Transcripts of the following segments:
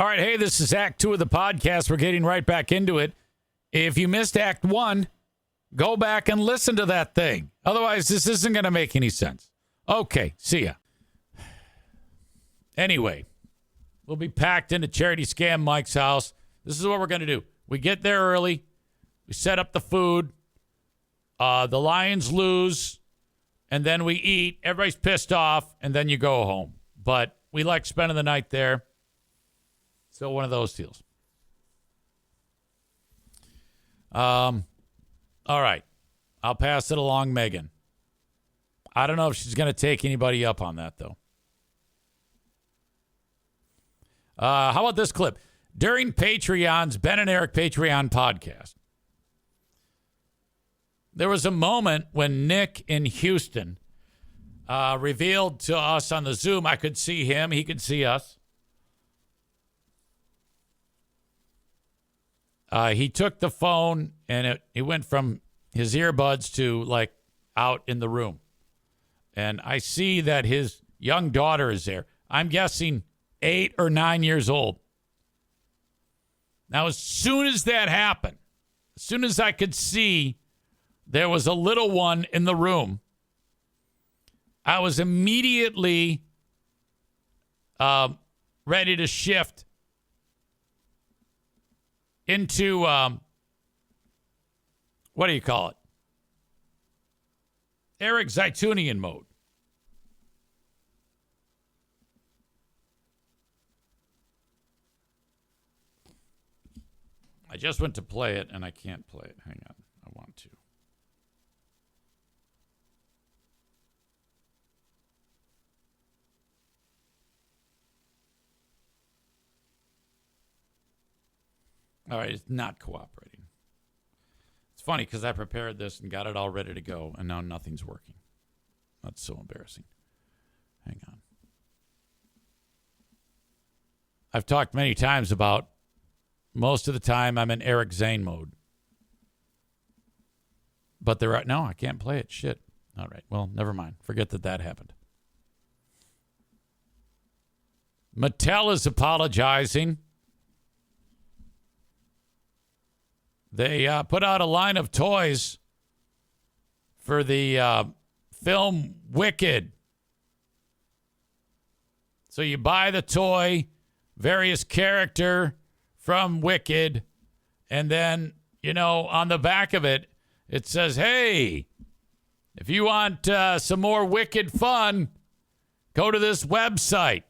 All right, hey, this is Act 2 of the podcast. We're getting right back into it. If you missed Act 1, go back and listen to that thing. Otherwise, this isn't going to make any sense. Okay, see ya. Anyway, we'll be packed into Charity Scam Mike's house. This is what we're going to do. We get there early. We set up the food. The Lions lose. And then we eat. Everybody's pissed off. And then you go home. But we like spending the night there. So one of those deals. All right. I'll pass it along, Megan. I don't know if she's going to take anybody up on that, though. How about this clip? During Patreon's Ben and Eric Patreon podcast, there was a moment when Nick in Houston revealed to us on the Zoom, I could see him, he could see us. He took the phone and it went from his earbuds to like out in the room. And I see that his young daughter is there. I'm guessing 8 or 9 years old. Now, as soon as that happened, as soon as I could see there was a little one in the room, I was immediately ready to shift into, what do you call it? Eric Zaitunian mode. I just went to play it, and I can't play it. Hang on. I want to. All right, it's not cooperating. It's funny because I prepared this and got it all ready to go, and now nothing's working. That's so embarrassing. Hang on. I've talked many times about most of the time I'm in Eric Zane mode. But no, I can't play it. Shit. All right, well, never mind. Forget that happened. Mattel is apologizing. They put out a line of toys for the film Wicked. So you buy the toy, various character from Wicked, and then, on the back of it, it says, hey, if you want some more Wicked fun, go to this website.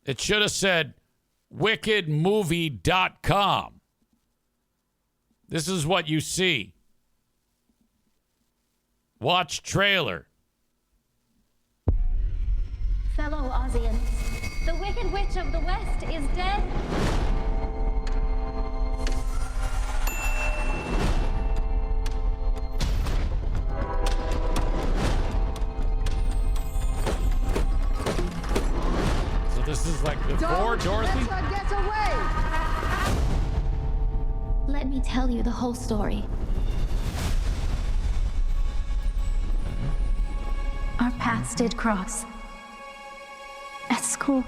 It should have said wickedmovie.com. This is what you see. Watch trailer. Fellow Ozians, the Wicked Witch of the West is dead. So this is like before Dorothy? Let her get away! Let me tell you the whole story. Our paths did cross. At school.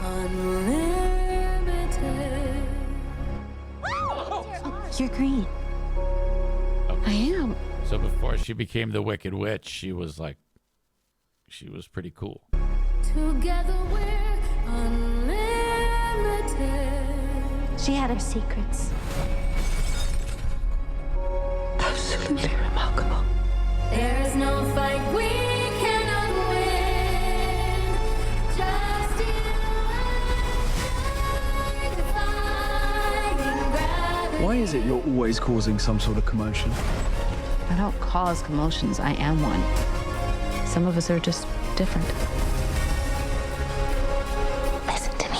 Unlimited. Oh, you're green. Okay. I am. So before she became the Wicked Witch, she was pretty cool. Together we're unlimited. She had her secrets. Absolutely remarkable. There is no fight we cannot win. Just you and I, defying gravity. Why is it you're always causing some sort of commotion? I don't cause commotions. I am one. Some of us are just different. Listen to me.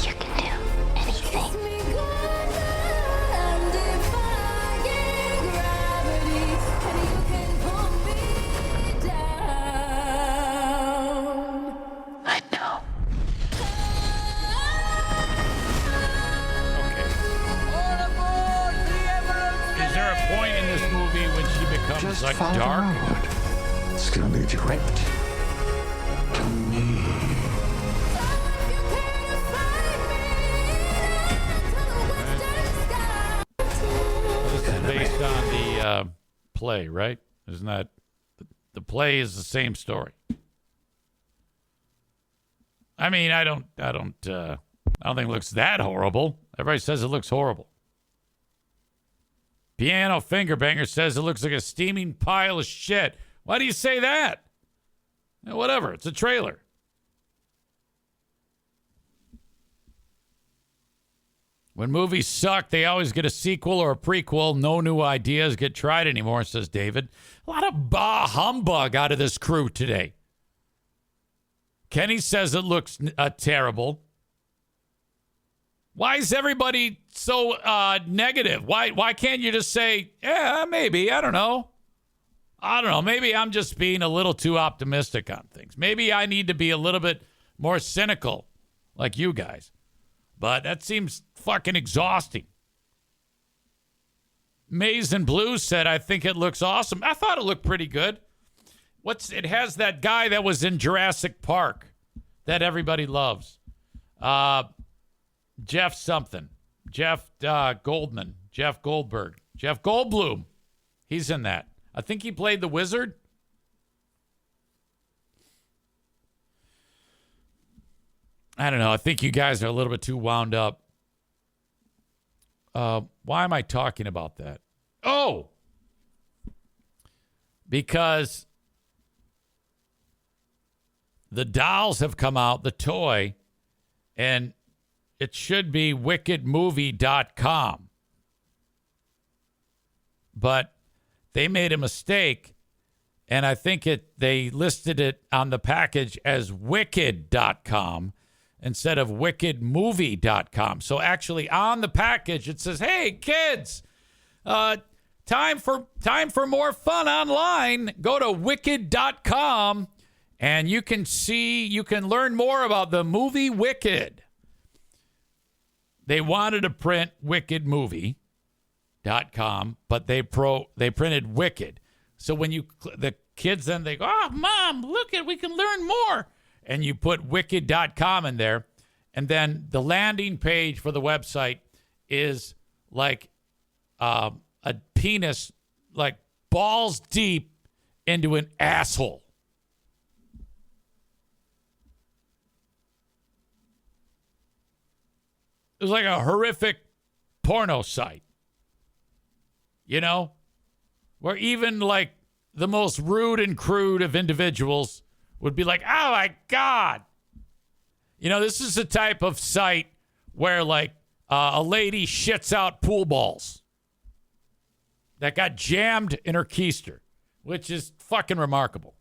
You can do anything. I know. Okay. Is there a point in this movie when she becomes Just like follow the dark? road. It's gonna lead you right to This is based on the play, right? Isn't that the play is the same story? I mean, I don't think it looks that horrible. Everybody says it looks horrible. Piano Fingerbanger says it looks like a steaming pile of shit. Why do you say that? Whatever. It's a trailer. When movies suck, they always get a sequel or a prequel. No new ideas get tried anymore, says David. A lot of bah humbug out of this crew today. Kenny says it looks terrible. Why is everybody so negative? Why can't you just say, yeah, maybe, I don't know. Maybe I'm just being a little too optimistic on things. Maybe I need to be a little bit more cynical like you guys. But that seems fucking exhausting. Maize and Blue said, I think it looks awesome. I thought it looked pretty good. It has that guy that was in Jurassic Park that everybody loves. Jeff something. Jeff Goldman. Jeff Goldberg. Jeff Goldblum. He's in that. I think he played the wizard. I don't know. I think you guys are a little bit too wound up. Why am I talking about that? Oh! Because the dolls have come out, the toy, and it should be wickedmovie.com. But they made a mistake, and I think they listed it on the package as wicked.com instead of wickedmovie.com. So actually on the package it says, "Hey kids, time for more fun online. Go to wicked.com and you can learn more about the movie Wicked." They wanted to print wickedmovie.com, but they printed Wicked. So when the kids then they go, "Oh, Mom, look we can learn more." And you put wicked.com in there, and then the landing page for the website is like a penis, like balls deep into an asshole. It was like a horrific porno site, where even like the most rude and crude of individuals would be like, "Oh my God." This is the type of site where like a lady shits out pool balls that got jammed in her keister, which is fucking remarkable.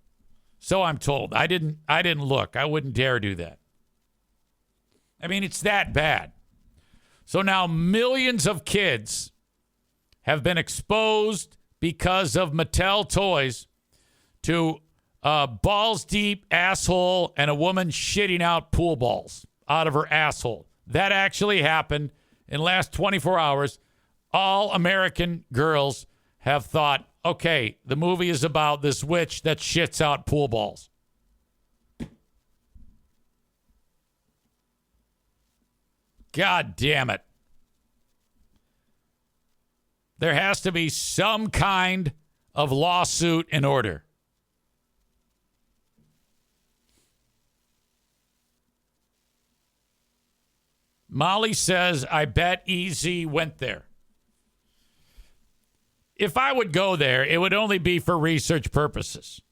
So I'm told. I didn't look. I wouldn't dare do that. I mean, it's that bad. So now millions of kids have been exposed because of Mattel toys to balls deep asshole and a woman shitting out pool balls out of her asshole. That actually happened in the last 24 hours. All American girls have thought, okay, the movie is about this witch that shits out pool balls. God damn it. There has to be some kind of lawsuit in order. Molly says, I bet EZ went there. If I would go there, it would only be for research purposes.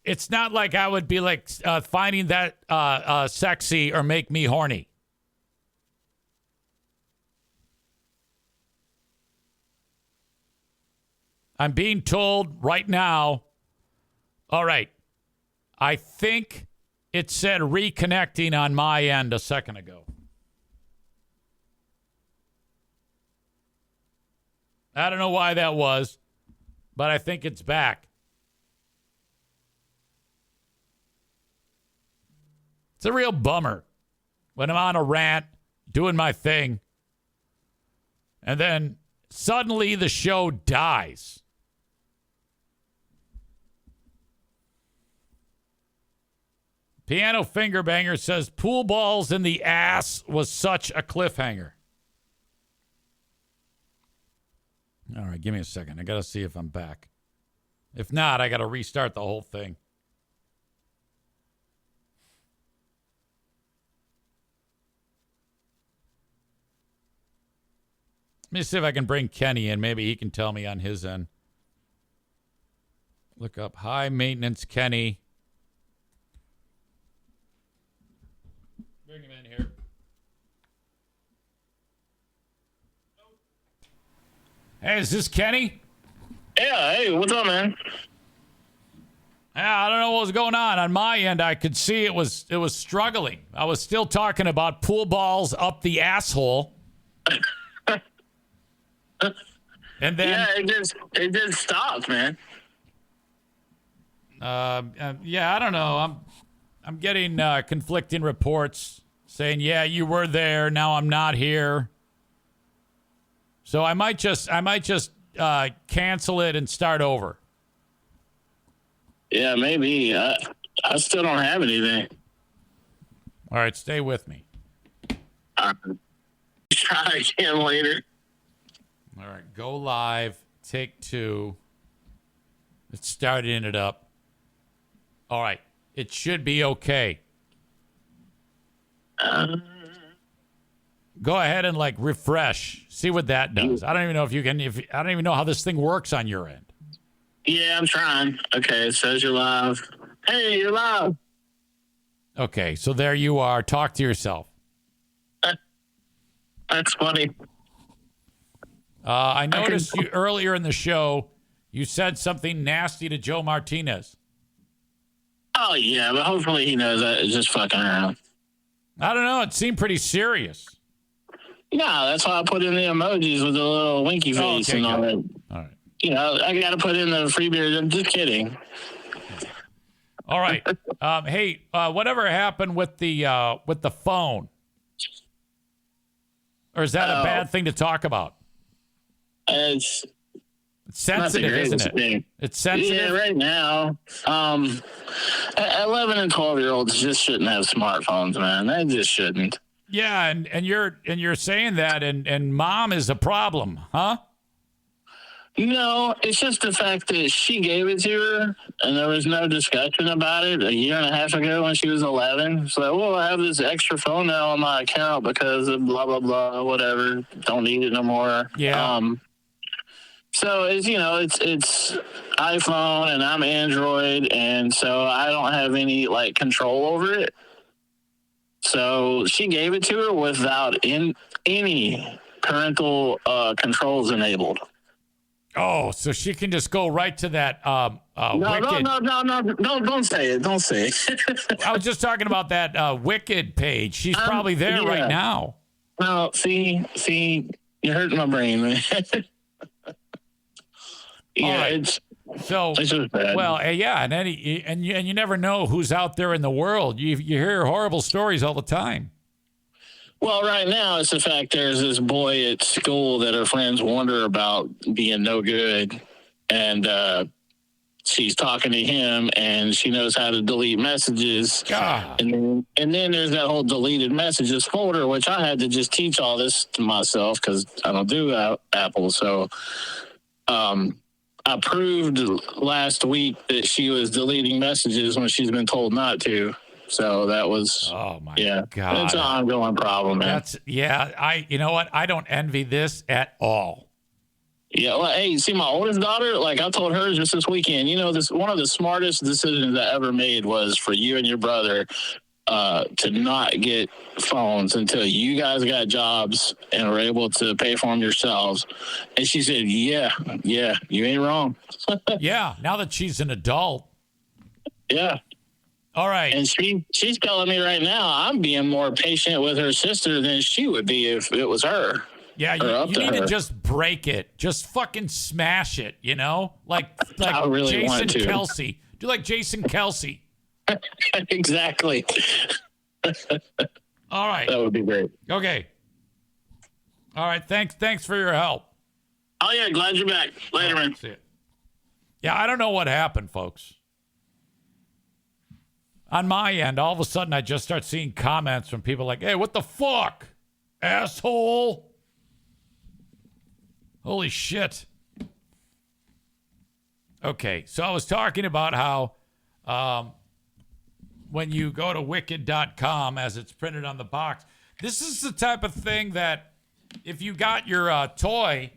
It's not like I would be like finding that sexy or make me horny. I'm being told right now, all right, I think it said reconnecting on my end a second ago. I don't know why that was, but I think it's back. It's a real bummer when I'm on a rant, doing my thing, and then suddenly the show dies. Piano Finger Banger says pool balls in the ass was such a cliffhanger. All right, give me a second. I got to see if I'm back. If not, I got to restart the whole thing. Let me see if I can bring Kenny in. Maybe he can tell me on his end. Look up high maintenance Kenny. Bring him in here. Hey, is this Kenny? Yeah, hey, what's up, man? Yeah, I don't know what was going on. On my end, I could see it was struggling. I was still talking about pool balls up the asshole. And then Yeah, it just stopped, man. yeah, I don't know. I'm getting conflicting reports saying, yeah, you were there. Now I'm not here. So I might just cancel it and start over. Yeah, maybe. I still don't have anything. All right, stay with me. Try again later. All right, go live. Take 2. It's starting it up. All right, it should be okay. Go ahead and refresh. See what that does. I don't even know if you can. I don't even know how this thing works on your end. Yeah, I'm trying. Okay, it says you're live. Hey, you're live. Okay, so there you are. Talk to yourself. That's funny. I noticed you earlier in the show. You said something nasty to Joe Martinez. Oh, yeah, but hopefully he knows that it's just fucking around. I don't know. It seemed pretty serious. No, that's why I put in the emojis with the little winky face and all that. All right. You know, I got to put in the free beer. I'm just kidding. All right. Hey, whatever happened with the phone? Or is that a bad thing to talk about? It's sensitive, isn't it? Thing. It's sensitive. Yeah, right now. 11 and 12-year-olds just shouldn't have smartphones, man. They just shouldn't. Yeah, and you're saying that, and mom is a problem, huh? No, it's just the fact that she gave it to her, and there was no discussion about it a year and a half ago when she was 11. So, well, I have this extra phone now on my account because of blah, blah, blah, whatever. Don't need it no more. Yeah. So it's iPhone and I'm Android, and so I don't have any control over it. So she gave it to her without any parental controls enabled. Oh, so she can just go right to that No, don't say it. Don't say it. I was just talking about that Wicked page. She's probably there right now. No, see, you're hurting my brain, man. Yeah, all right. it's just bad. Well, yeah, and you never know who's out there in the world. You hear horrible stories all the time. Well, right now it's the fact there's this boy at school that her friends wonder about being no good, and she's talking to him, and she knows how to delete messages. God. And then there's that whole deleted messages folder, which I had to just teach all this to myself because I don't do Apple. So I proved last week that she was deleting messages when she's been told not to. So that was, oh my God, it's an ongoing problem, man. You know what? I don't envy this at all. Yeah, well, hey, see, my oldest daughter, I told her just this weekend, one of the smartest decisions I ever made was for you and your brother to not get phones until you guys got jobs and were able to pay for them yourselves. And she said, yeah, you ain't wrong. Yeah, now that she's an adult. Yeah. All right. And she's telling me right now I'm being more patient with her sister than she would be if it was her. Yeah, you need to just break it. Just fucking smash it, Like I really Jason want to. Kelce. Do like Jason Kelce. Exactly. All right. That would be great. Okay. All right. Thanks for your help. Oh, yeah. Glad you're back. Later, man. See it. Yeah, I don't know what happened, folks. on my end, all of a sudden I just start seeing comments from people like, hey, what the fuck, asshole? Holy shit. Okay, so I was talking about how when you go to wicked.com, as it's printed on the box, this is the type of thing that if you got your toy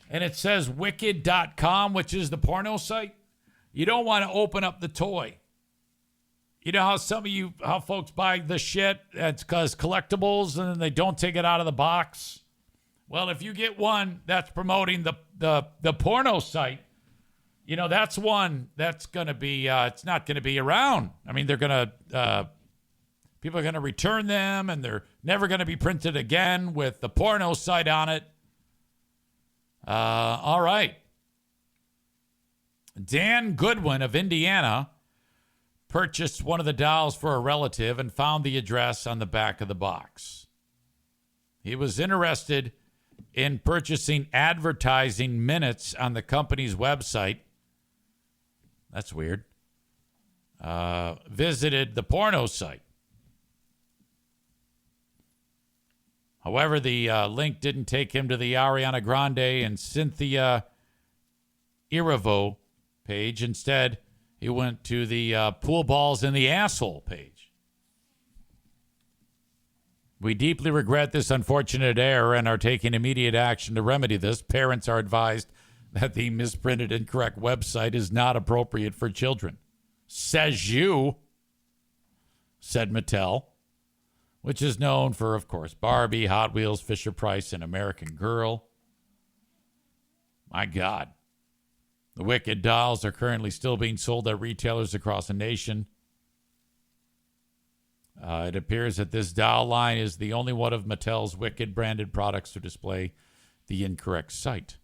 and it says wicked.com, which is the porno site, you don't want to open up the toy. You know how how folks buy the shit, it's because collectibles and then they don't take it out of the box? Well, if you get one that's promoting the porno site, that's one that's going to be, it's not going to be around. I mean, they're going to, people are going to return them and they're never going to be printed again with the porno site on it. All right. Dan Goodwin of Indiana purchased one of the dolls for a relative and found the address on the back of the box. He was interested in purchasing advertising minutes on the company's website. That's weird. Visited the porno site. However, the link didn't take him to the Ariana Grande and Cynthia Erivo page. Instead, he went to the pool balls in the asshole page. We deeply regret this unfortunate error and are taking immediate action to remedy this. Parents are advised that the misprinted incorrect website is not appropriate for children. Says you, said Mattel, which is known for, of course, Barbie, Hot Wheels, Fisher-Price, and American Girl. My God. The Wicked dolls are currently still being sold at retailers across the nation. It appears that this doll line is the only one of Mattel's Wicked branded products to display the incorrect site.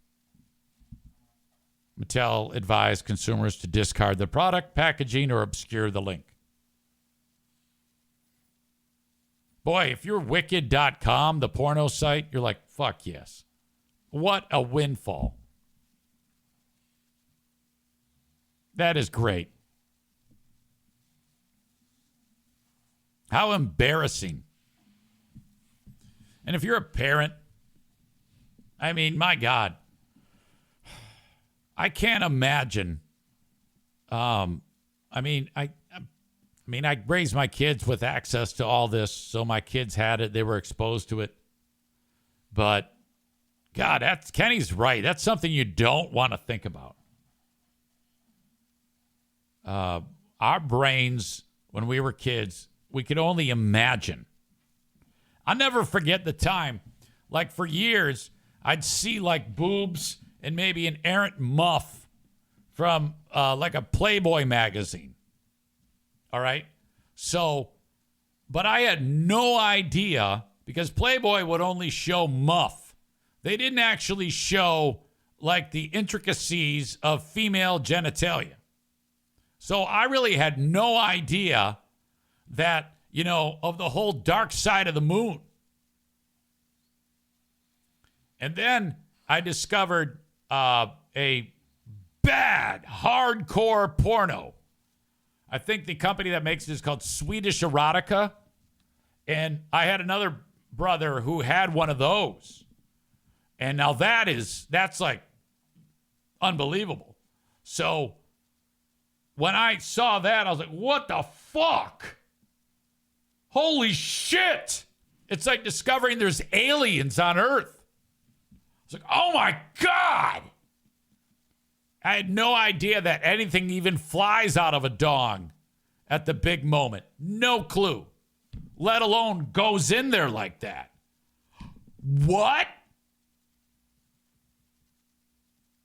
Mattel advised consumers to discard the product, packaging, or obscure the link. Boy, if you're wicked.com, the porno site, you're like, fuck yes. What a windfall. That is great. How embarrassing. And if you're a parent, I mean, my God, I can't imagine. I raised my kids with access to all this, so my kids had it. They were exposed to it. But, God, Kenny's right. That's something you don't want to think about. Our brains, when we were kids, we could only imagine. I'll never forget the time. Like, for years, I'd see, like, boobs and maybe an errant muff from, like, a Playboy magazine. All right? So, but I had no idea, because Playboy would only show muff. They didn't actually show, like, the intricacies of female genitalia. So I really had no idea that, of the whole dark side of the moon. And then I discovered a bad, hardcore porno. I think the company that makes it is called Swedish Erotica. And I had another brother who had one of those. And now that's like unbelievable. So when I saw that, I was like, what the fuck? Holy shit. It's like discovering there's aliens on Earth. It's like, oh my God. I had no idea that anything even flies out of a dong at the big moment. No clue. Let alone goes in there like that. What?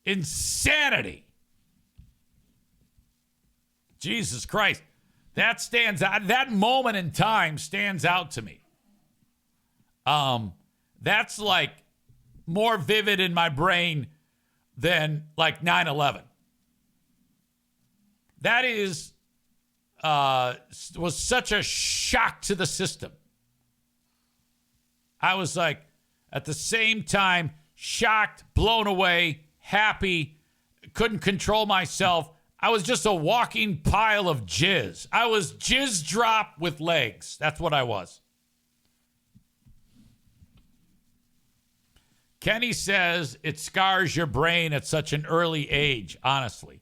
Insanity. Jesus Christ. That stands out. That moment in time stands out to me. That's like more vivid in my brain than like 9/11. That was such a shock to the system. I was like, at the same time, shocked, blown away, happy, couldn't control myself. I was just a walking pile of jizz. I was jizz drop with legs. That's what I was. Kenny says it scars your brain at such an early age, honestly.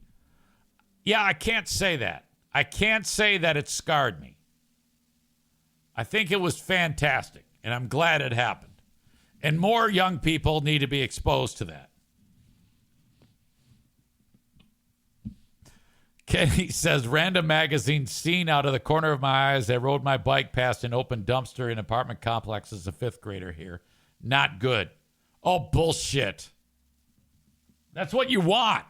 Yeah, I can't say that. I can't say that it scarred me. I think it was fantastic, and I'm glad it happened. And more young people need to be exposed to that. Kenny says, random magazine seen out of the corner of my eye as I rode my bike past an open dumpster in apartment complex as a fifth grader here. Not good. Oh, bullshit. That's what you want.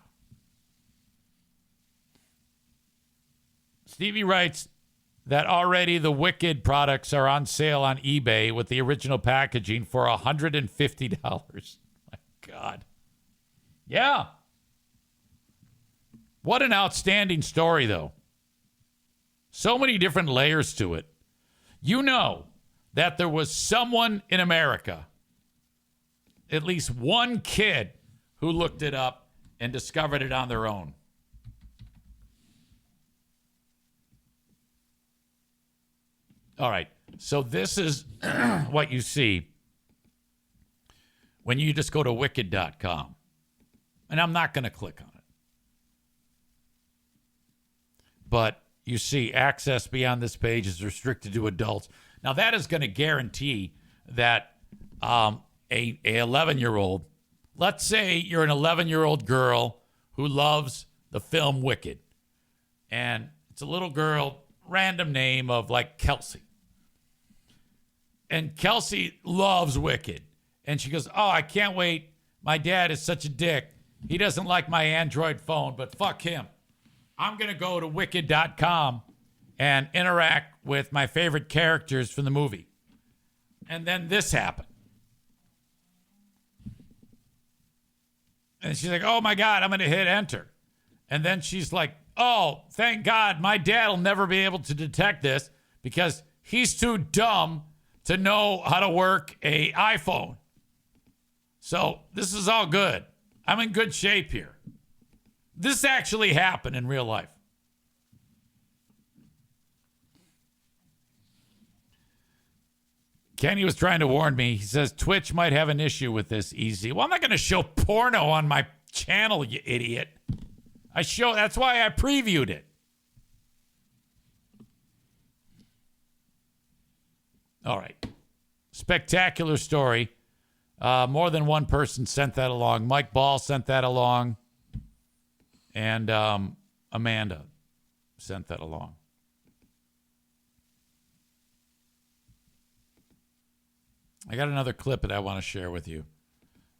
Stevie writes that already the Wicked products are on sale on eBay with the original packaging for $150. My God. Yeah. What an outstanding story, though. So many different layers to it. You know that there was someone in America, at least one kid, who looked it up and discovered it on their own. All right. So this is what you see when you just go to wicked.com. And I'm not going to click on it. But you see access beyond this page is restricted to adults. Now, that is going to guarantee that a 11-year-old, let's say you're an 11-year-old girl who loves the film Wicked. And it's a little girl, random name of like Kelsey. And Kelsey loves Wicked. And she goes, oh, I can't wait. My dad is such a dick. He doesn't like my Android phone, but fuck him. I'm going to go to wicked.com and interact with my favorite characters from the movie. And then this happened. And she's like, oh, my God, I'm going to hit enter. And then she's like, oh, thank God, my dad will never be able to detect this because he's too dumb to know how to work a iPhone. So this is all good. I'm in good shape here. This actually happened in real life. Kenny was trying to warn me. He says Twitch might have an issue with this, Easy. Well, I'm not going to show porno on my channel, you idiot. That's why I previewed it. All right. Spectacular story. More than one person sent that along. Mike Ball sent that along. And Amanda sent that along. I got another clip that I want to share with you.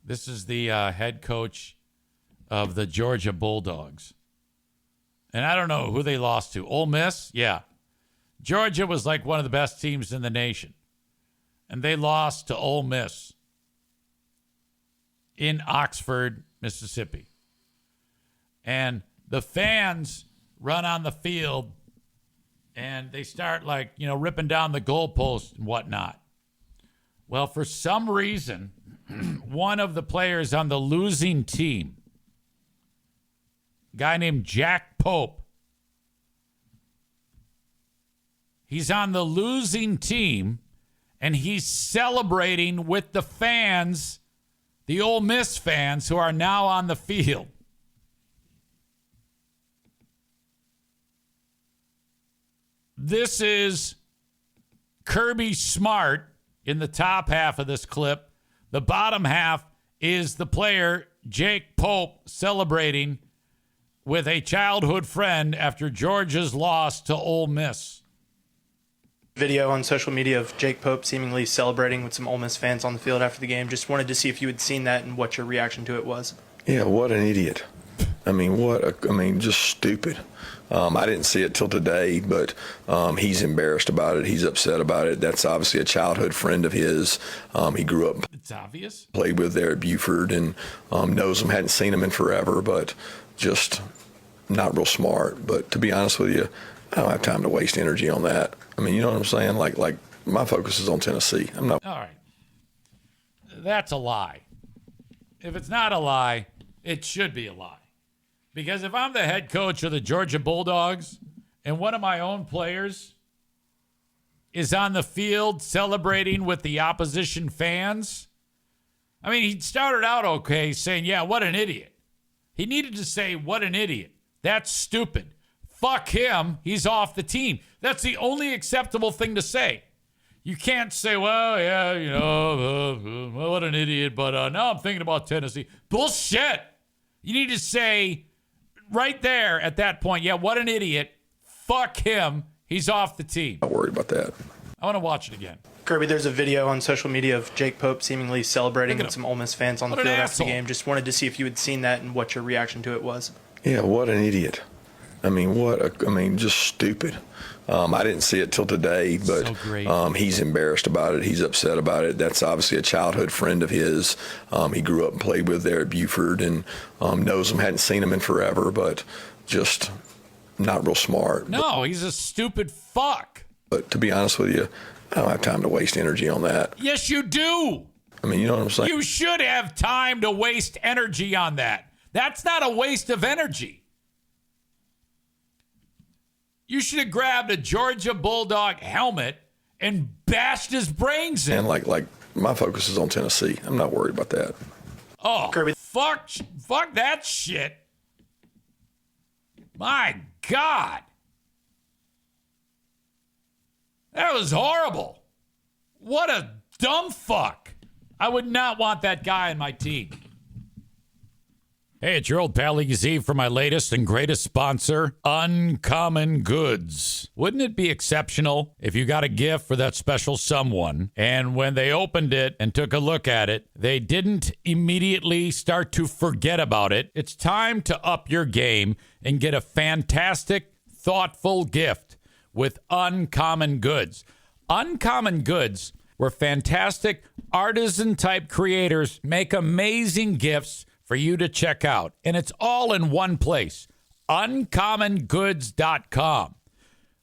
This is the head coach of the Georgia Bulldogs. And I don't know who they lost to. Ole Miss? Yeah. Georgia was like one of the best teams in the nation. And they lost to Ole Miss in Oxford, Mississippi. And the fans run on the field and they start ripping down the goalposts and whatnot. Well, for some reason, one of the players on the losing team, a guy named Jack Pope, he's on the losing team and he's celebrating with the fans, the Ole Miss fans who are now on the field. This is Kirby Smart in the top half of this clip. The bottom half is the player, Jake Pope, celebrating with a childhood friend after Georgia's loss to Ole Miss. Video on social media of Jake Pope seemingly celebrating with some Ole Miss fans on the field after the game. Just wanted to see if you had seen that and what your reaction to it was. Yeah, what an idiot. Just stupid. I didn't see it till today, but he's embarrassed about it. He's upset about it. That's obviously a childhood friend of his. He grew up. It's obvious. Played with there at Buford and knows him. Hadn't seen him in forever, but just not real smart. But to be honest with you, I don't have time to waste energy on that. You know what I'm saying? Like my focus is on Tennessee. I'm not. All right. That's a lie. If it's not a lie, it should be a lie. Because if I'm the head coach of the Georgia Bulldogs and one of my own players is on the field celebrating with the opposition fans, I mean, he started out okay saying, yeah, what an idiot. He needed to say, what an idiot. That's stupid. Fuck him. He's off the team. That's the only acceptable thing to say. You can't say, well, yeah, you know, what an idiot, but now I'm thinking about Tennessee. Bullshit. You need to say right there at that point, yeah, what an idiot. Fuck him. He's off the team. Not worried about that. I want to watch it again. Kirby, there's a video on social media of Jake Pope seemingly celebrating with some Ole Miss fans on the What an field after the asshole. game. Just wanted to see if you had seen that and what your reaction to it was. Yeah, what an idiot. I mean, just stupid. I didn't see it till today, but So great. He's embarrassed about it. He's upset about it. That's obviously a childhood friend of his. He grew up and played with there at Buford and knows him, hadn't seen him in forever, but just not real smart. No, he's a stupid fuck. But to be honest with you, I don't have time to waste energy on that. Yes, you do. I mean, you know what I'm saying? You should have time to waste energy on that. That's not a waste of energy. You should have grabbed a Georgia Bulldog helmet and bashed his brains in. And like my focus is on Tennessee. I'm not worried about that. Oh, Kirby. fuck that shit. My God. That was horrible. What a dumb fuck. I would not want that guy on my team. Hey, it's your old pal EZ for my latest and greatest sponsor, Uncommon Goods. Wouldn't it be exceptional if you got a gift for that special someone, and when they opened it and took a look at it, they didn't immediately start to forget about it? It's time to up your game and get a fantastic, thoughtful gift with Uncommon Goods. Uncommon Goods, where fantastic artisan-type creators make amazing gifts for you to check out. And it's all in one place, uncommongoods.com.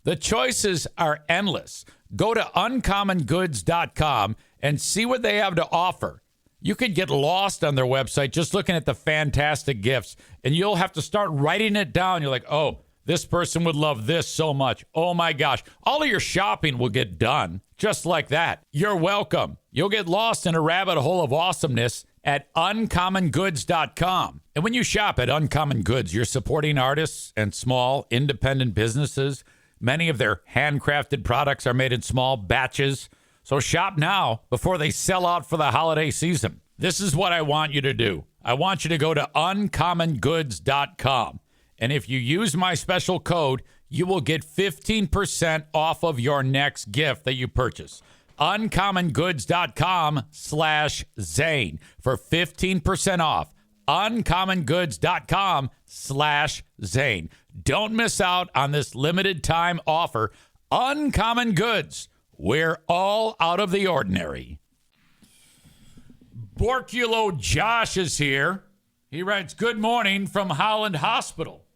The choices are endless. Go to uncommongoods.com and see what they have to offer. You could get lost on their website just looking at the fantastic gifts, and you'll have to start writing it down. You're like, oh, this person would love this so much. Oh, my gosh. All of your shopping will get done just like that. You're welcome. You'll get lost in a rabbit hole of awesomeness at uncommongoods.com. And when you shop at Uncommon Goods, you're supporting artists and small independent businesses. Many of their handcrafted products are made in small batches. So shop now before they sell out for the holiday season. This is what I want you to do. I want you to go to uncommongoods.com. And if you use my special code, you will get 15% off of your next gift that you purchase. uncommongoods.com/Zane for 15% off. uncommongoods.com/Zane. Don't miss out on this limited time offer. Uncommon Goods. We're all out of the ordinary. Borculo Josh is here. He writes, good morning from Holland Hospital.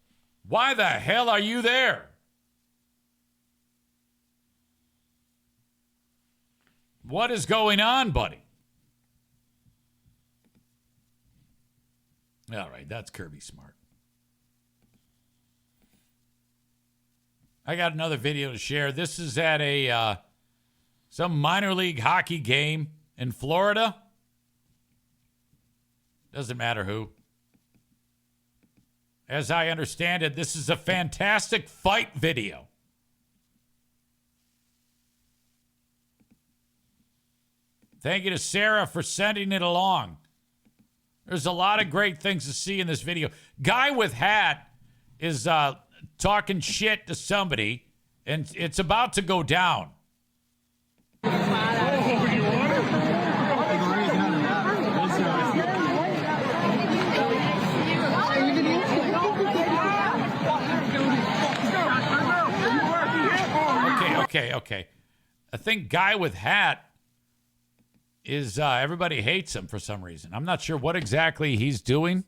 Why the hell are you there? What is going on, buddy? All right, that's Kirby Smart. I got another video to share. This is at a some minor league hockey game in Florida. Doesn't matter who. As I understand it, this is a fantastic fight video. Thank you to Sarah for sending it along. There's a lot of great things to see in this video. Guy with hat is talking shit to somebody, and it's about to go down. Okay. I think guy with hat is everybody hates him for some reason. I'm not sure what exactly he's doing.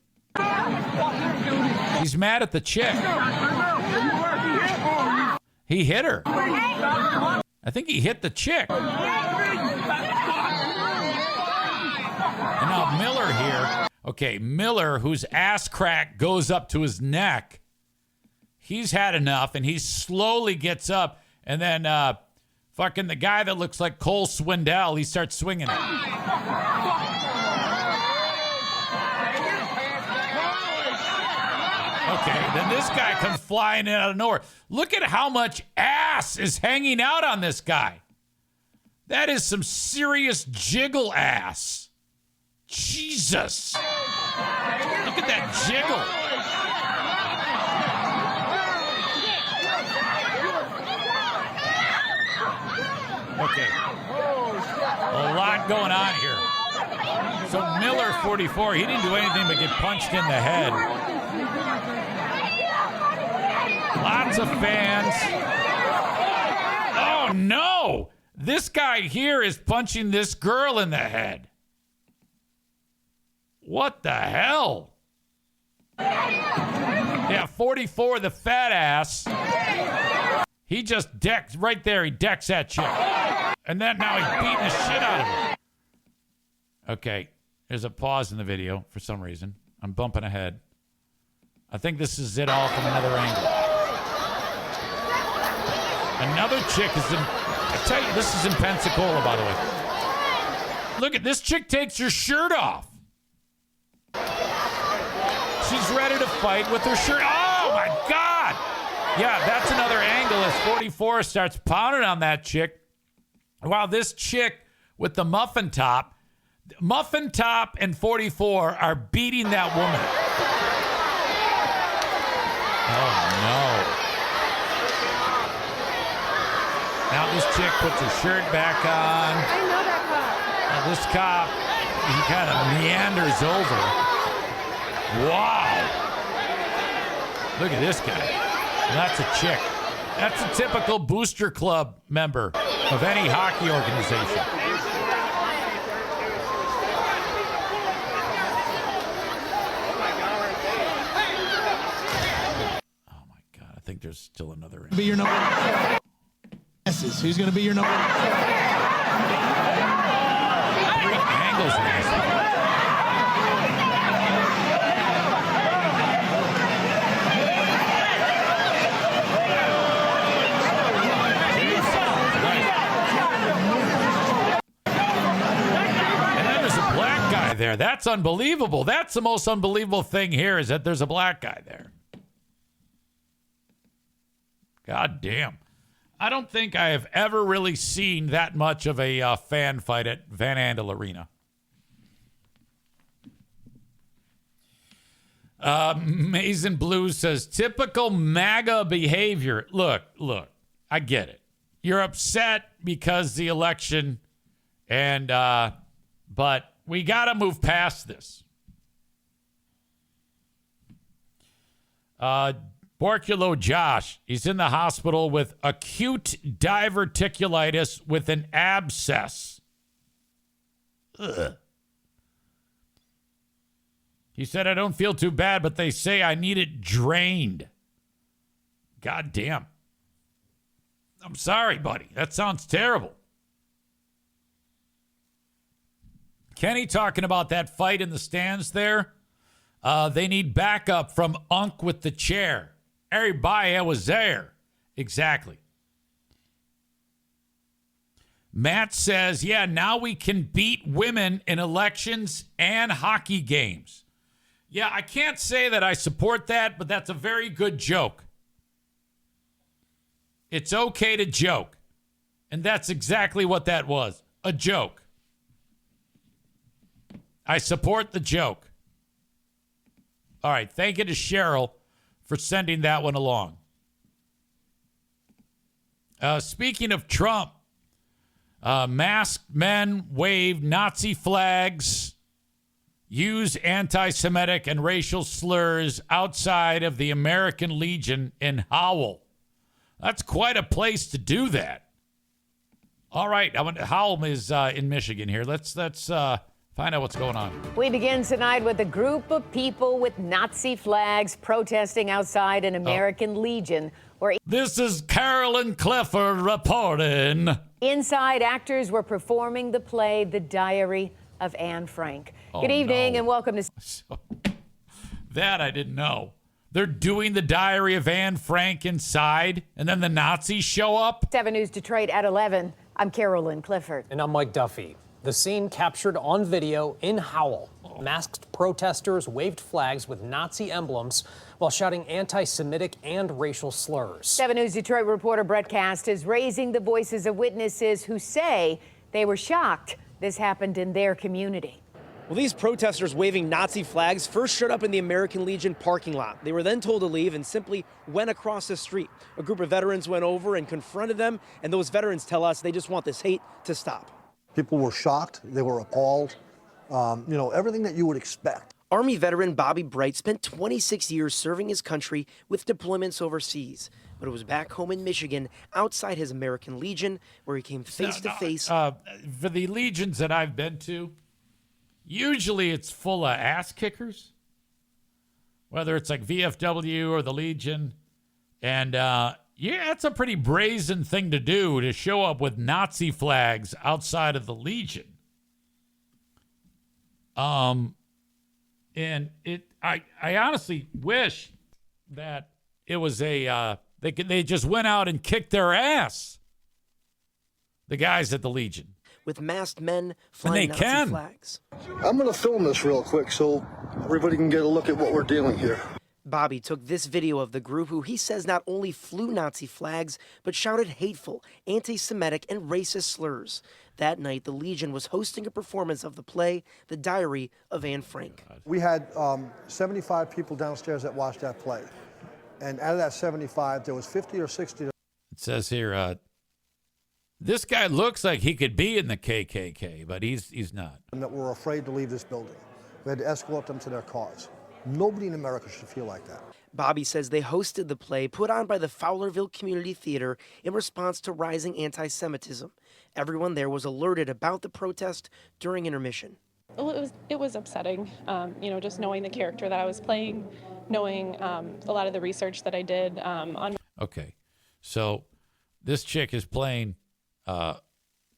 He's mad at the chick. He hit her. I think he hit the chick. And now Miller here Okay, Miller, whose ass crack goes up to his neck, he's had enough, and he slowly gets up, and then fucking the guy that looks like Cole Swindell, he starts swinging it. Okay, then this guy comes flying in out of nowhere. Look at how much ass is hanging out on this guy. That is some serious jiggle ass. Jesus. Look at that jiggle. Okay. A lot going on here. So Miller, 44, he didn't do anything but get punched in the head. Lots of fans. Oh, no. This guy here is punching this girl in the head. What the hell? Yeah, 44, the fat ass. He just decks right there. He decks that chick. And then now he's beating the shit out of her. Okay, there's a pause in the video for some reason. I'm bumping ahead. I think this is it all from another angle. Another chick is in... I tell you, this is in Pensacola, by the way. Look at this chick takes her shirt off. She's ready to fight with her shirt. Oh, my God. Yeah, that's another angle as 44 starts pounding on that chick. While this chick with the muffin top and 44 are beating that woman. Oh, no. Now this chick puts her shirt back on. I know that cop. Now this cop, he kind of meanders over. Wow. Look at this guy. That's a chick. That's a typical booster club member of any hockey organization. Oh my God, I think there's still another. Be your number. Who's going to be your number? 3 angles in this. And then there's a black guy there. That's unbelievable. That's the most unbelievable thing here is that there's a black guy there. God damn. I don't think I have ever really seen that much of a fan fight at Van Andel Arena. Mason Blue says, typical MAGA behavior. Look, I get it. You're upset because the election, and but we got to move past this. Borculo Josh, he's in the hospital with acute diverticulitis with an abscess. Ugh. He said, I don't feel too bad, but they say I need it drained. God damn. I'm sorry, buddy. That sounds terrible. Kenny talking about that fight in the stands there. They need backup from Unk with the chair. Everybody was there. Exactly. Matt says, yeah, now we can beat women in elections and hockey games. Yeah, I can't say that I support that, but that's a very good joke. It's okay to joke. And that's exactly what that was. A joke. I support the joke. All right, thank you to Cheryl for sending that one along. Speaking of Trump, masked men wave Nazi flags, use anti-Semitic and racial slurs outside of the American Legion in Howell. That's quite a place to do that. All right, Howell is in Michigan here. Let's find out what's going on. We begin tonight with a group of people with Nazi flags protesting outside an American Legion. Where this is Carolyn Clifford reporting. Inside, actors were performing the play The Diary of Anne Frank. Oh, Good evening no. and welcome to... So, that I didn't know. They're doing the Diary of Anne Frank inside, and then the Nazis show up? 7 News Detroit at 11. I'm Carolyn Clifford. And I'm Mike Duffy. The scene captured on video in Howell. Masked protesters waved flags with Nazi emblems while shouting anti-Semitic and racial slurs. 7 News Detroit reporter Brett Cast is raising the voices of witnesses who say they were shocked this happened in their community. Well, these protesters waving Nazi flags first showed up in the American Legion parking lot. They were then told to leave and simply went across the street. A group of veterans went over and confronted them, and those veterans tell us they just want this hate to stop. People were shocked. They were appalled. Everything that you would expect. Army veteran Bobby Bright spent 26 years serving his country with deployments overseas. But it was back home in Michigan, outside his American Legion, where he came face to face. For the legions that I've been to, usually it's full of ass kickers, whether it's like VFW or the Legion. And it's a pretty brazen thing to do, to show up with Nazi flags outside of the Legion. And I honestly wish that it was they just went out and kicked their ass, the guys at the Legion. With masked men flying Nazi flags. I'm going to film this real quick so everybody can get a look at what we're dealing here. Bobby took this video of the group who he says not only flew Nazi flags, but shouted hateful, anti-Semitic, and racist slurs. That night, the Legion was hosting a performance of the play, The Diary of Anne Frank. We had 75 people downstairs that watched that play. And out of that 75, there was 50 or 60. It says here, this guy looks like he could be in the KKK, but he's not. And that were afraid to leave this building. We had to escort them to their cars. Nobody in America should feel like that. Bobby says they hosted the play put on by the Fowlerville Community Theater in response to rising anti-Semitism. Everyone there was alerted about the protest during intermission. Well, it was upsetting, just knowing the character that I was playing, knowing a lot of the research that I did on. Okay, so this chick is playing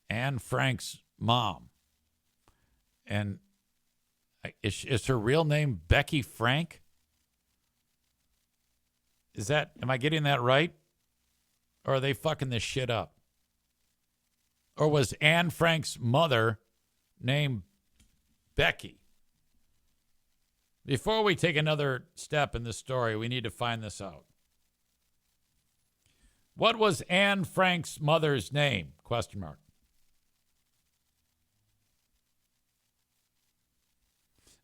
Anne Frank's mom, and is her real name Becky Frank? Am I getting that right? Or are they fucking this shit up? Or was Anne Frank's mother named Becky? Before we take another step in this story, we need to find this out. What was Anne Frank's mother's name? Question mark.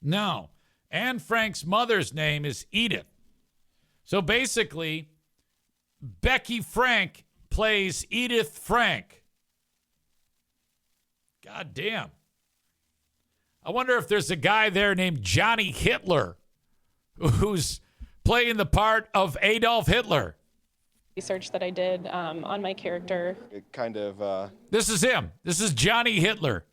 No. Anne Frank's mother's name is Edith. So basically, Becky Frank plays Edith Frank. God damn. I wonder if there's a guy there named Johnny Hitler who's playing the part of Adolf Hitler. Research that I did on my character. It kind of... This is him. This is Johnny Hitler.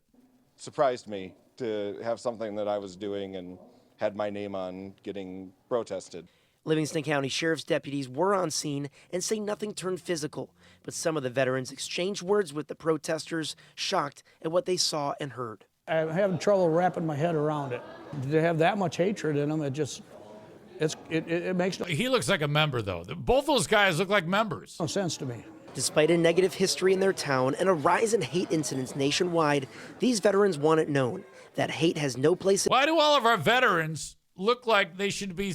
Surprised me to have something that I was doing and had my name on getting protested. Livingston County Sheriff's deputies were on scene and say nothing turned physical, but some of the veterans exchanged words with the protesters, shocked at what they saw and heard. I'm having trouble wrapping my head around it. They have that much hatred in them. It makes no... He looks like a member, though. Both those guys look like members. No sense to me. Despite a negative history in their town and a rise in hate incidents nationwide, these veterans want it known that hate has no place. Why do all of our veterans look like they should be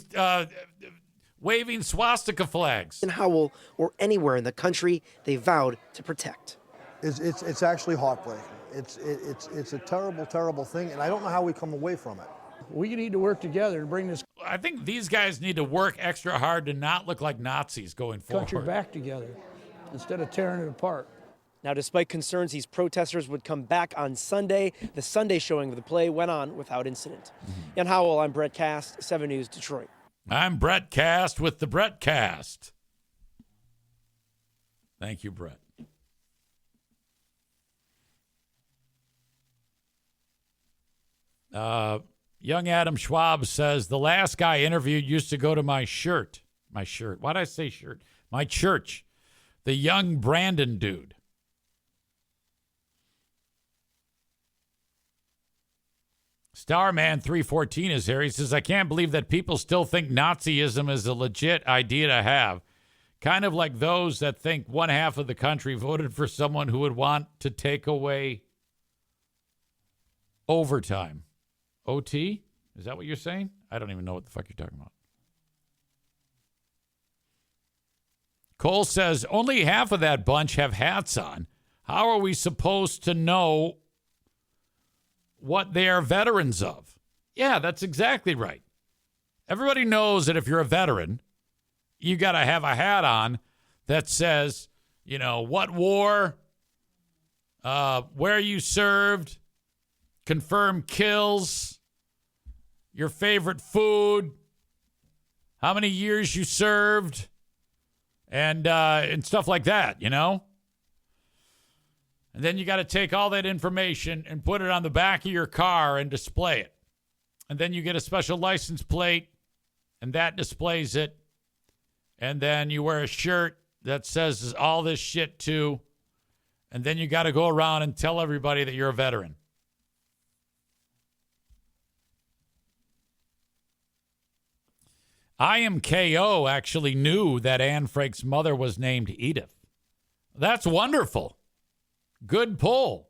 waving swastika flags? In Howell or anywhere in the country they vowed to protect. It's actually heartbreaking. It's a terrible, terrible thing, and I don't know how we come away from it. We need to work together to bring this I think these guys need to work extra hard to not look like Nazis going forward. country back together instead of tearing it apart. Now, despite concerns these protesters would come back on Sunday, the Sunday showing of the play went on without incident. In Howell, I'm Brett Cast, 7 News Detroit. I'm Brett Cast with the Brett Cast. Thank you, Brett. Young Adam Schwab says, the last guy interviewed used to go to my church. Why did I say shirt? My church. The young Brandon dude. Starman314 is here. He says, I can't believe that people still think Nazism is a legit idea to have. Kind of like those that think one half of the country voted for someone who would want to take away overtime. OT? Is that what you're saying? I don't even know what the fuck you're talking about. Cole says, only half of that bunch have hats on. How are we supposed to know what they are veterans of? Yeah, that's exactly right. Everybody knows that if you're a veteran, you got to have a hat on that says, what war, where you served, confirmed kills, your favorite food, how many years you served, and stuff like that, And then you got to take all that information and put it on the back of your car and display it. And then you get a special license plate, and that displays it. And then you wear a shirt that says all this shit too. And then you got to go around and tell everybody that you're a veteran. IMKO actually knew that Anne Frank's mother was named Edith. That's wonderful. Good pull.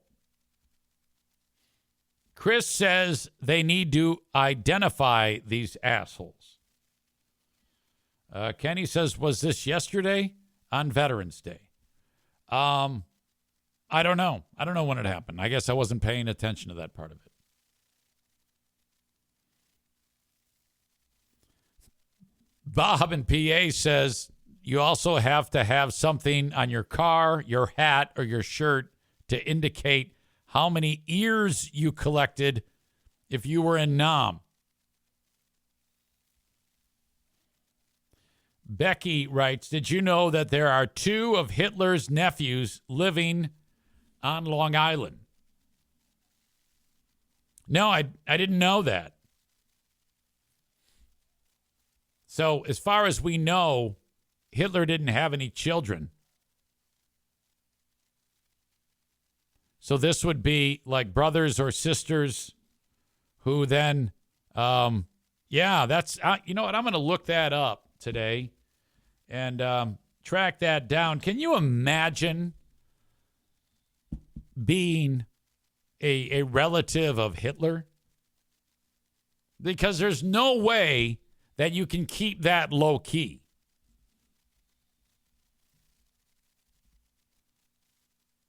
Chris says they need to identify these assholes. Kenny says, was this yesterday? On Veterans Day. I don't know. I don't know when it happened. I guess I wasn't paying attention to that part of it. Bob in PA says you also have to have something on your car, your hat, or your shirt to indicate how many ears you collected if you were in Nam. Becky writes, did you know that there are 2 of Hitler's nephews living on Long Island? No, I didn't know that. So as far as we know, Hitler didn't have any children. So this would be like brothers or sisters who then, that's, you know what, I'm going to look that up today and track that down. Can you imagine being a relative of Hitler? Because there's no way that you can keep that low key.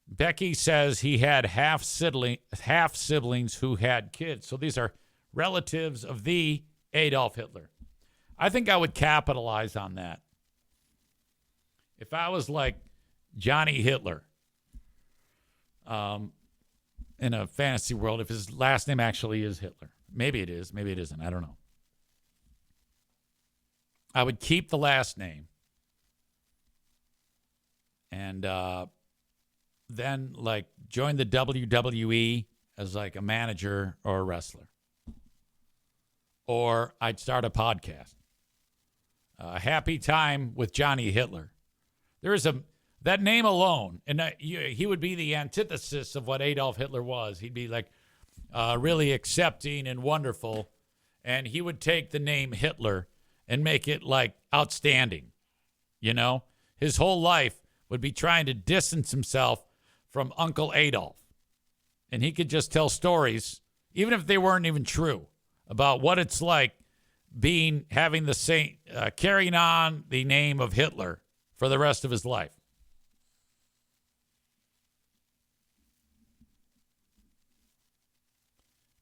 Becky says he had half siblings who had kids. So these are relatives of the Adolf Hitler. I think I would capitalize on that. If I was like Johnny Hitler in a fantasy world, if his last name actually is Hitler. Maybe it is, maybe it isn't. I don't know. I would keep the last name. And then like join the WWE as like a manager or a wrestler. Or I'd start a podcast. A Happy Time with Johnny Hitler. There's that name alone, and he would be the antithesis of what Adolf Hitler was. He'd be like really accepting and wonderful, and he would take the name Hitler and make it like outstanding. His whole life would be trying to distance himself from Uncle Adolf, and he could just tell stories, even if they weren't even true, about what it's like having the same carrying on the name of Hitler for the rest of his life.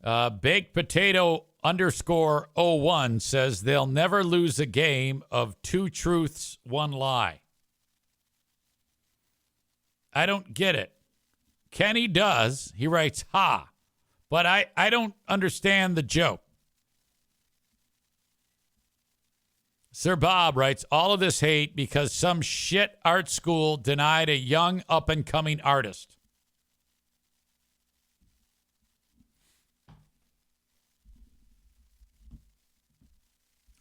Baked Potato _01 says they'll never lose a game of 2 truths, 1 lie. I don't get it. Kenny does. He writes, ha. But I don't understand the joke. Sir Bob writes, all of this hate because some shit art school denied a young up-and-coming artist.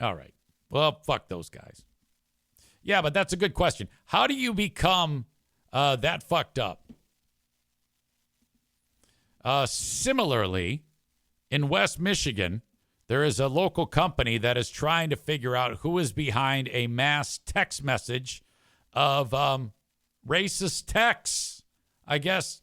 All right. Well, fuck those guys. Yeah, but that's a good question. How do you become that fucked up? Similarly, in West Michigan, there is a local company that is trying to figure out who is behind a mass text message of racist texts. I guess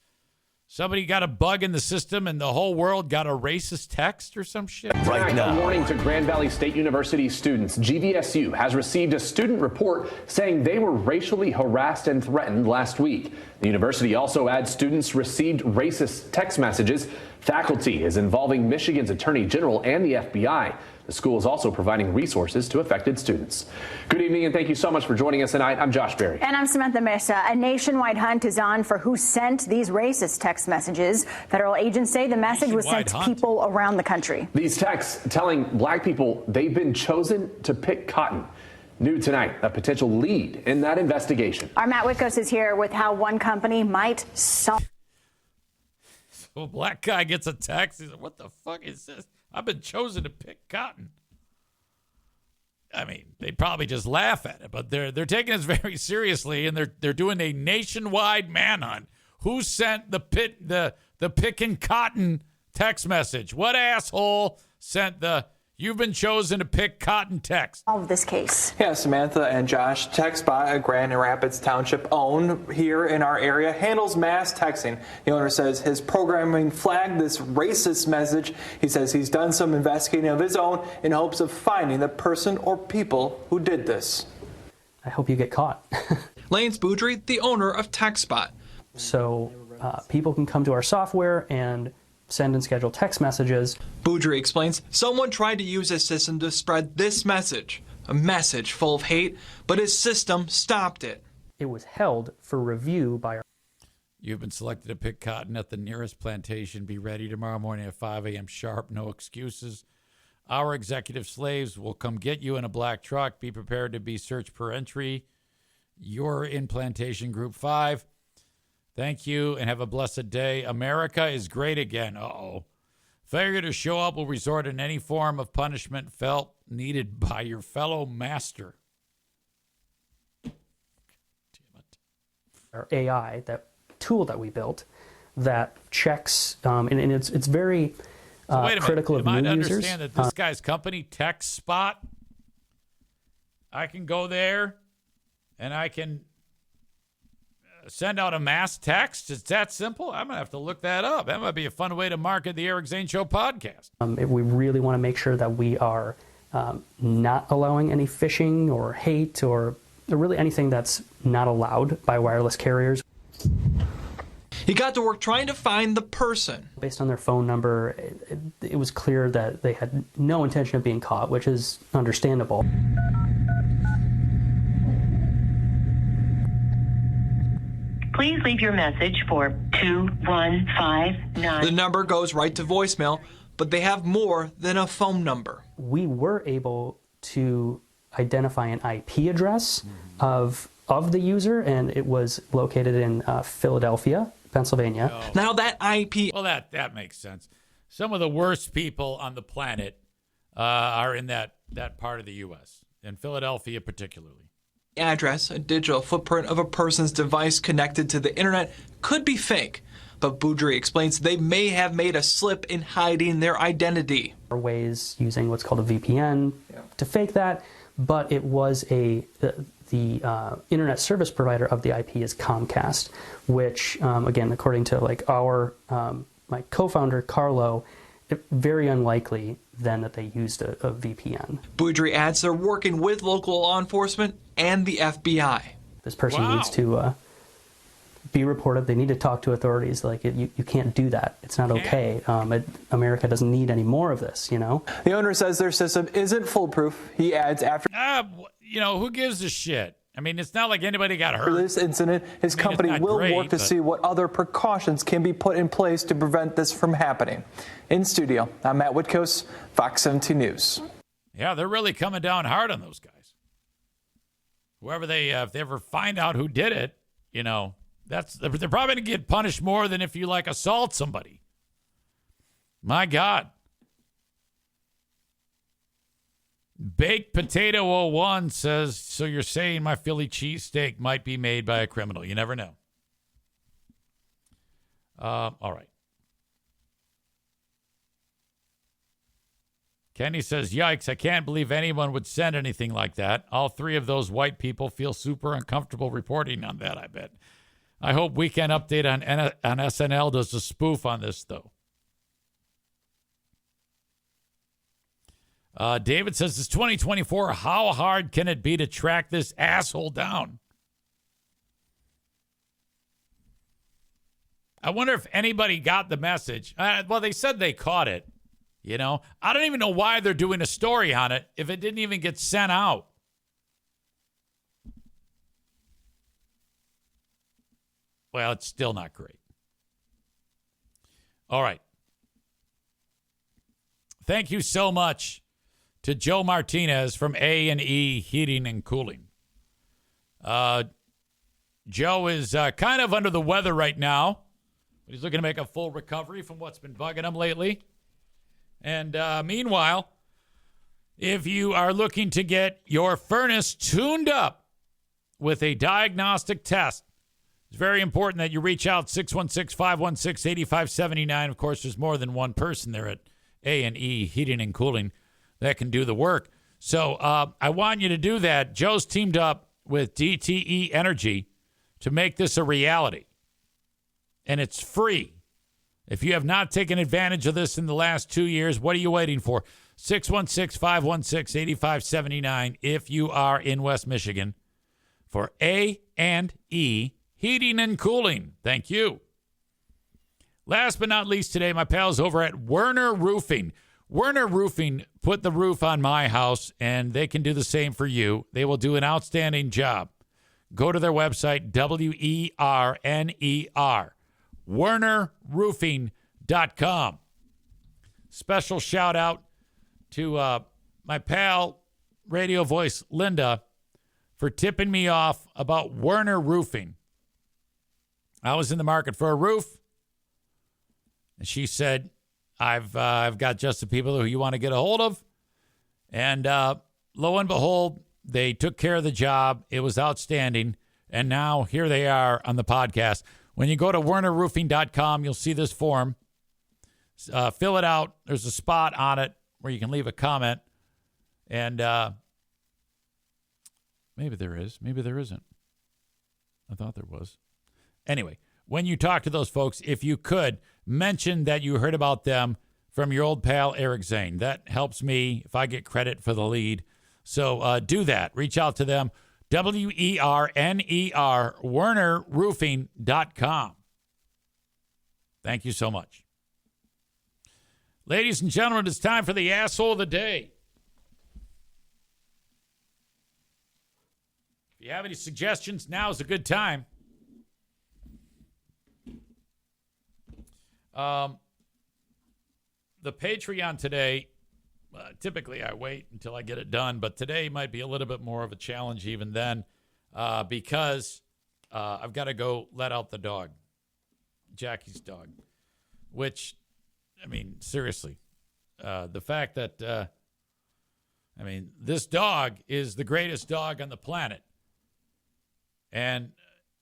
somebody got a bug in the system and the whole world got a racist text or some shit. Right now. A warning to Grand Valley State University students. GVSU has received a student report saying they were racially harassed and threatened last week. The university also adds students received racist text messages. Faculty is involving Michigan's Attorney General and the FBI. The school is also providing resources to affected students. Good evening, and thank you so much for joining us tonight. I'm Josh Berry. And I'm Samantha Mesa. A nationwide hunt is on for who sent these racist text messages. Federal agents say the message was sent to people around the country. These texts telling black people they've been chosen to pick cotton. New tonight, a potential lead in that investigation. Our Matt Witkos is here with how one company might solve. So a black guy gets a text. He's like, what the fuck is this? I've been chosen to pick cotton. I mean, they probably just laugh at it, but they're taking this very seriously, and they're doing a nationwide manhunt. Who sent the pickin' cotton text message? What asshole sent the "you've been chosen to pick cotton" text? Of this case. Yeah, Samantha and Josh, TextBot, a Grand Rapids Township owned here in our area, handles mass texting. The owner says his programming flagged this racist message. He says he's done some investigating of his own in hopes of finding the person or people who did this. I hope you get caught. Lance Boudry, the owner of TextBot. So people can come to our software and send and schedule text messages. Boudry explains someone tried to use his system to spread this message, a message full of hate, but his system stopped it. It was held for review by our... You've been selected to pick cotton at the nearest plantation. Be ready tomorrow morning at 5 a.m. sharp. No excuses. Our executive slaves will come get you in a black truck. Be prepared to be searched per entry. You're in Plantation Group 5. Thank you and have a blessed day. America is great again. Uh-oh. Failure to show up will resort in any form of punishment felt needed by your fellow master. Damn it. Our AI, that tool that we built, that checks, and it's very critical of new users. Am I to understand that this guy's company, TextSpot, I can go there and I can send out a mass text? It's that simple? I'm going to have to look that up. That might be a fun way to market the Eric Zane Show podcast. We really want to make sure that we are not allowing any phishing or hate or really anything that's not allowed by wireless carriers. He got to work trying to find the person. Based on their phone number, it was clear that they had no intention of being caught, which is understandable. Please leave your message for 2159. The number goes right to voicemail, but they have more than a phone number. We were able to identify an IP address of the user, and it was located in Philadelphia, Pennsylvania. Oh. Now that IP... Well, that makes sense. Some of the worst people on the planet are in that part of the U.S., in Philadelphia particularly. Address, a digital footprint of a person's device connected to the internet, could be fake. But Boudry explains they may have made a slip in hiding their identity. There are ways using what's called a VPN to fake that, but it was the internet service provider of the IP is Comcast, which again, according to my co-founder Carlo, very unlikely then that they used a VPN. Boudry adds they're working with local law enforcement and the FBI. This person needs to be reported. They need to talk to authorities. You can't do that. It's not okay. America doesn't need any more of this, you know? The owner says their system isn't foolproof. He adds after... who gives a shit? I mean, it's not like anybody got hurt. For this incident, his company will work to see what other precautions can be put in place to prevent this from happening. In studio, I'm Matt Witkos, Fox 17 News. Yeah, they're really coming down hard on those guys. Whoever if they ever find out who did it, they're probably going to get punished more than if you assault somebody. My God. Baked Potato 01 says, so you're saying my Philly cheesesteak might be made by a criminal. You never know. All right. Kenny says, yikes, I can't believe anyone would send anything like that. All three of those white people feel super uncomfortable reporting on that, I bet. I hope Weekend Update on SNL does a spoof on this, though. David says, it's 2024. How hard can it be to track this asshole down? I wonder if anybody got the message. Well, they said they caught it. You know, I don't even know why they're doing a story on it if it didn't even get sent out. Well, it's still not great. All right. Thank you so much to Joe Martinez from A&E Heating and Cooling. Joe is kind of under the weather right now, but he's looking to make a full recovery from what's been bugging him lately. And meanwhile, if you are looking to get your furnace tuned up with a diagnostic test, it's very important that you reach out 616-516-8579. Of course, there's more than one person there at A&E Heating and Cooling that can do the work. So I want you to do that. Joe's teamed up with DTE Energy to make this a reality. And it's free. If you have not taken advantage of this in the last 2 years, what are you waiting for? 616-516-8579 if you are in West Michigan for A&E Heating and Cooling. Thank you. Last but not least today, my pals over at Werner Roofing. Werner Roofing put the roof on my house, and they can do the same for you. They will do an outstanding job. Go to their website, WERNER. WernerRoofing.com. Special shout out to my pal, radio voice Linda, for tipping me off about Werner Roofing. I was in the market for a roof, and she said, I've got just the people who you want to get a hold of. And lo and behold, they took care of the job. It was outstanding. And now here they are on the podcast. When you go to WernerRoofing.com, you'll see this form. Fill it out. There's a spot on it where you can leave a comment. And maybe there is. Maybe there isn't. I thought there was. Anyway, when you talk to those folks, if you could, mention that you heard about them from your old pal, Eric Zane. That helps me if I get credit for the lead. So do that. Reach out to them. WERNER, WernerRoofing.com. Thank you so much. Ladies and gentlemen, it's time for the asshole of the day. If you have any suggestions, now is a good time. The Patreon today, typically I wait until I get it done, but today might be a little bit more of a challenge even then because I've got to go let out the dog, Jackie's dog, which, I mean, seriously, the fact that, this dog is the greatest dog on the planet. And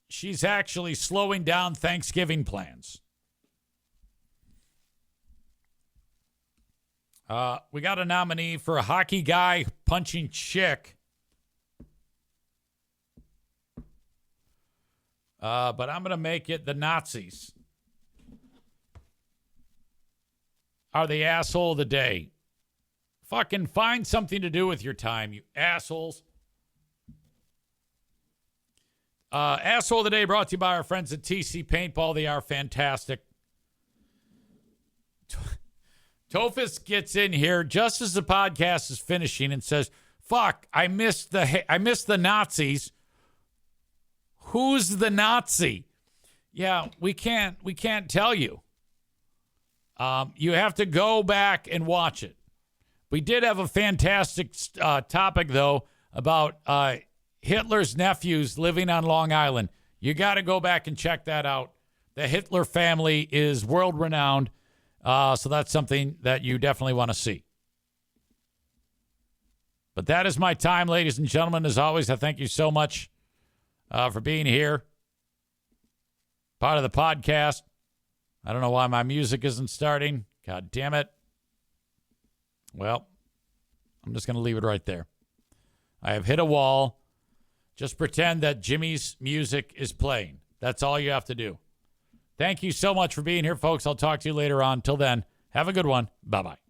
she's actually slowing down Thanksgiving plans. We got a nominee for a hockey guy punching chick. But I'm going to make it the Nazis are the asshole of the day. Fucking find something to do with your time, you assholes. Asshole of the day brought to you by our friends at TC Paintball. They are fantastic. Tofus gets in here just as the podcast is finishing and says, fuck, I missed the Nazis. Who's the Nazi? Yeah, we can't tell you. You have to go back and watch it. We did have a fantastic topic, though, about Hitler's nephews living on Long Island. You got to go back and check that out. The Hitler family is world-renowned. So that's something that you definitely want to see. But that is my time, ladies and gentlemen. As always, I thank you so much for being here. Part of the podcast. I don't know why my music isn't starting. God damn it. Well, I'm just going to leave it right there. I have hit a wall. Just pretend that Jimmy's music is playing. That's all you have to do. Thank you so much for being here, folks. I'll talk to you later on. Till then, have a good one. Bye-bye.